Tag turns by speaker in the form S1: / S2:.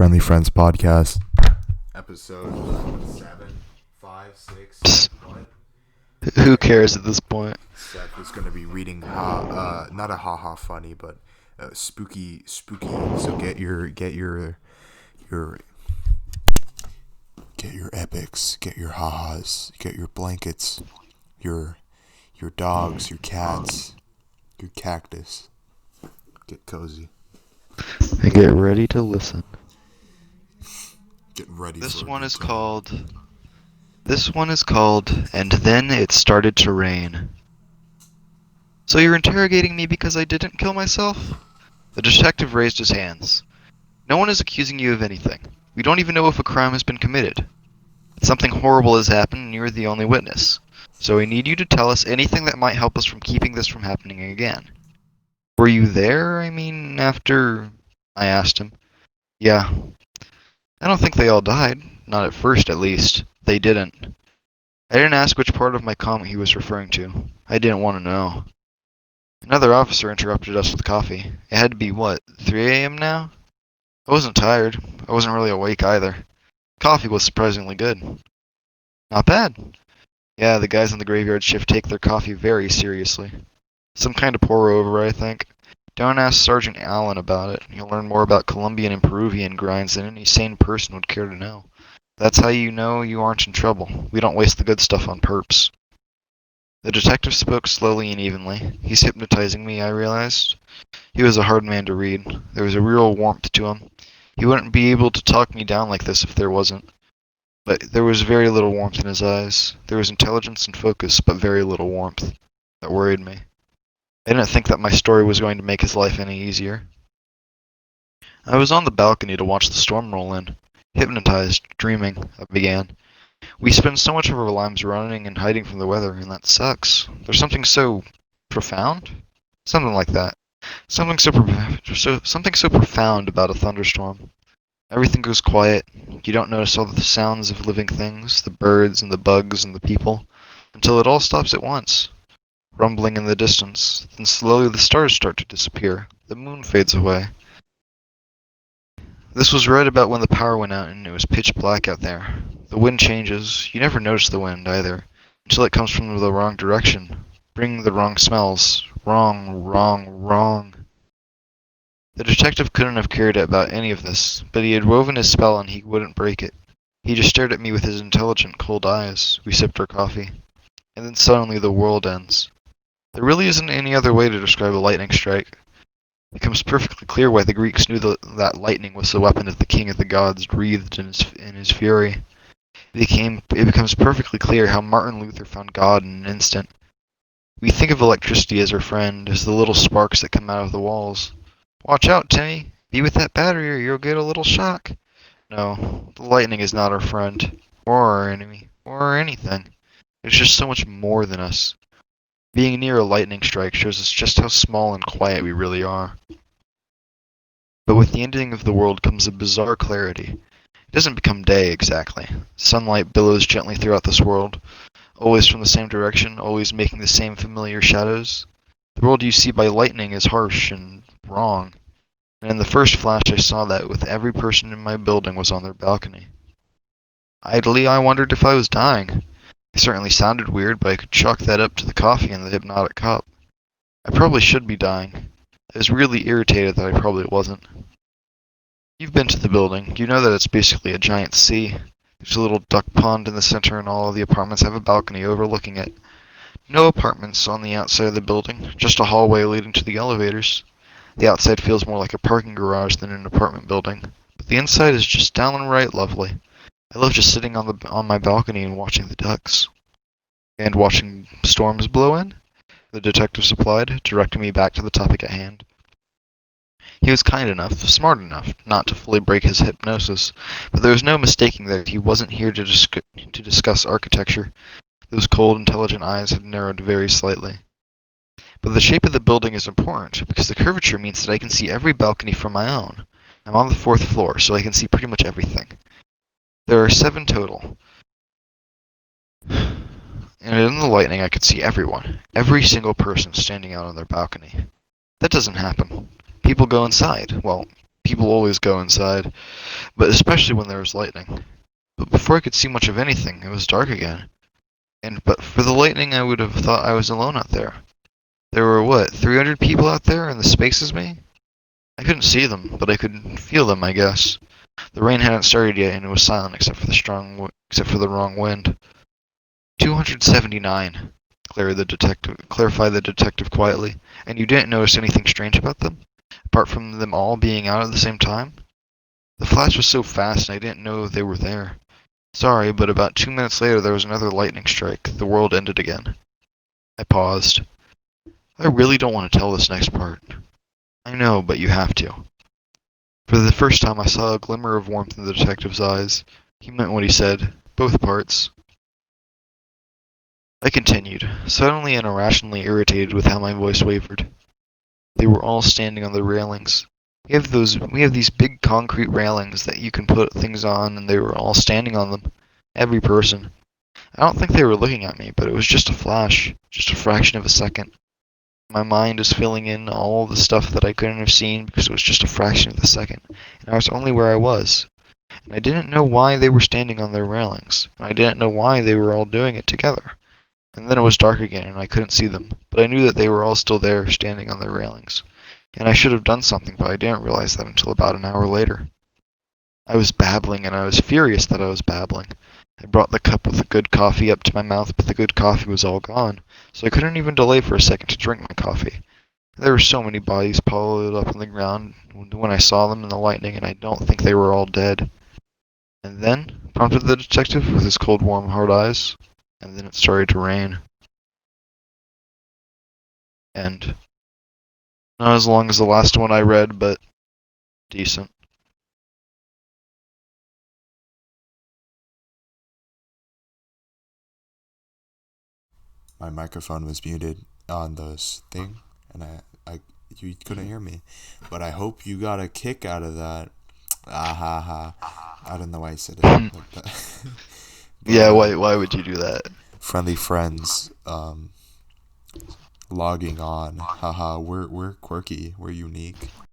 S1: Friendly Friends podcast. Episode 7, 5, 6, what?
S2: Who cares at this point?
S1: Seth is going to be reading not a haha funny, but spooky. So your get your epics, get your ha-has, get your blankets, your dogs, your cats, your cactus. Get cozy.
S2: And get ready to listen.
S1: Get ready
S2: This
S1: for a
S2: one
S1: good
S2: is
S1: time.
S2: called. This one is called, And Then It Started to Rain. So you're interrogating me because I didn't kill myself? The detective raised his hands. No one is accusing you of anything. We don't even know if a crime has been committed. Something horrible has happened and you're the only witness. So we need you to tell us anything that might help us from keeping this from happening again. Were you there, after... I asked him. Yeah. I don't think they all died. Not at first, at least. They didn't. I didn't ask which part of my comment he was referring to. I didn't want to know. Another officer interrupted us with coffee. It had to be, 3 a.m. now? I wasn't tired. I wasn't really awake either. Coffee was surprisingly good. Not bad. Yeah, the guys on the graveyard shift take their coffee very seriously. Some kind of pour-over, I think. Don't ask Sergeant Allen about it. You'll learn more about Colombian and Peruvian grinds than any sane person would care to know. That's how you know you aren't in trouble. We don't waste the good stuff on perps. The detective spoke slowly and evenly. He's hypnotizing me, I realized. He was a hard man to read. There was a real warmth to him. He wouldn't be able to talk me down like this if there wasn't. But there was very little warmth in his eyes. There was intelligence and focus, but very little warmth. That worried me. I didn't think that my story was going to make his life any easier. I was on the balcony to watch the storm roll in. Hypnotized, dreaming, I began. We spend so much of our lives running and hiding from the weather, and that sucks. There's something so profound? Something like that. Something so profound about a thunderstorm. Everything goes quiet. You don't notice all the sounds of living things, the birds and the bugs and the people, until it all stops at once. Rumbling in the distance, then slowly the stars start to disappear. The moon fades away. This was right about when the power went out and it was pitch black out there. The wind changes. You never notice the wind, either, until it comes from the wrong direction, bringing the wrong smells. Wrong. The detective couldn't have cared about any of this, but he had woven his spell and he wouldn't break it. He just stared at me with his intelligent, cold eyes. We sipped our coffee. And then suddenly the world ends. There really isn't any other way to describe a lightning strike. It becomes perfectly clear why the Greeks knew that lightning was the weapon that the king of the gods breathed in his fury. It becomes perfectly clear how Martin Luther found God in an instant. We think of electricity as our friend, as the little sparks that come out of the walls. Watch out, Timmy! Be with that battery or you'll get a little shock. No, the lightning is not our friend, or our enemy, or anything. It's just so much more than us. Being near a lightning strike shows us just how small and quiet we really are. But with the ending of the world comes a bizarre clarity. It doesn't become day, exactly. Sunlight billows gently throughout this world, always from the same direction, always making the same familiar shadows. The world you see by lightning is harsh and wrong. And in the first flash I saw that with every person in my building was on their balcony. Idly I wondered if I was dying. It certainly sounded weird, but I could chalk that up to the coffee and the hypnotic cup. I probably should be dying. I was really irritated that I probably wasn't. You've been to the building. You know that it's basically a giant sea. There's a little duck pond in the center and all of the apartments have a balcony overlooking it. No apartments on the outside of the building, just a hallway leading to the elevators. The outside feels more like a parking garage than an apartment building, but the inside is just downright lovely. I love just sitting on my balcony and watching the ducks. And watching storms blow in? The detective supplied, directing me back to the topic at hand. He was kind enough, smart enough, not to fully break his hypnosis, but there was no mistaking that he wasn't here to discuss architecture. Those cold, intelligent eyes had narrowed very slightly. But the shape of the building is important, because the curvature means that I can see every balcony from my own. I'm on the 4th floor, so I can see pretty much everything. There are 7 total. And in the lightning I could see everyone, every single person standing out on their balcony. That doesn't happen. People go inside. Well, People always go inside, but especially when there was lightning. But before I could see much of anything, it was dark again. And but for the lightning, I would have thought I was alone out there. There were what, 300 people out there in the space as me? I couldn't see them, but I could feel them, I guess. The rain hadn't started yet, and it was silent except for the wrong wind. 279, clarified the detective quietly. And you didn't notice anything strange about them, apart from them all being out at the same time? The flash was so fast, and I didn't know they were there. Sorry, but about 2 minutes later there was another lightning strike. The world ended again. I paused. I really don't want to tell this next part. I know, but you have to. For the first time I saw a glimmer of warmth in the detective's eyes. He meant what he said. Both parts. I continued, suddenly and irrationally irritated with how my voice wavered. They were all standing on the railings. We have these big concrete railings that you can put things on, and they were all standing on them. Every person. I don't think they were looking at me, but it was just a flash, just a fraction of a second. My mind was filling in all the stuff that I couldn't have seen because it was just a fraction of a second, and I was only where I was. And I didn't know why they were standing on their railings, and I didn't know why they were all doing it together. And then it was dark again, and I couldn't see them, but I knew that they were all still there, standing on their railings. And I should have done something, but I didn't realize that until about an hour later. I was babbling, and I was furious that I was babbling. I brought the cup with the good coffee up to my mouth, but the good coffee was all gone, so I couldn't even delay for a second to drink my coffee. There were so many bodies piled up on the ground when I saw them in the lightning, and I don't think they were all dead. And then, prompted the detective with his cold, warm, hard eyes, and then it started to rain. And not as long as the last one I read, but decent.
S1: My microphone was muted on this thing, and you couldn't hear me. But I hope you got a kick out of that. Ah ha ha. I don't know why I said it like that. But
S2: Yeah, why would you do that?
S1: friendly friends, logging on. Haha, we're quirky. We're unique.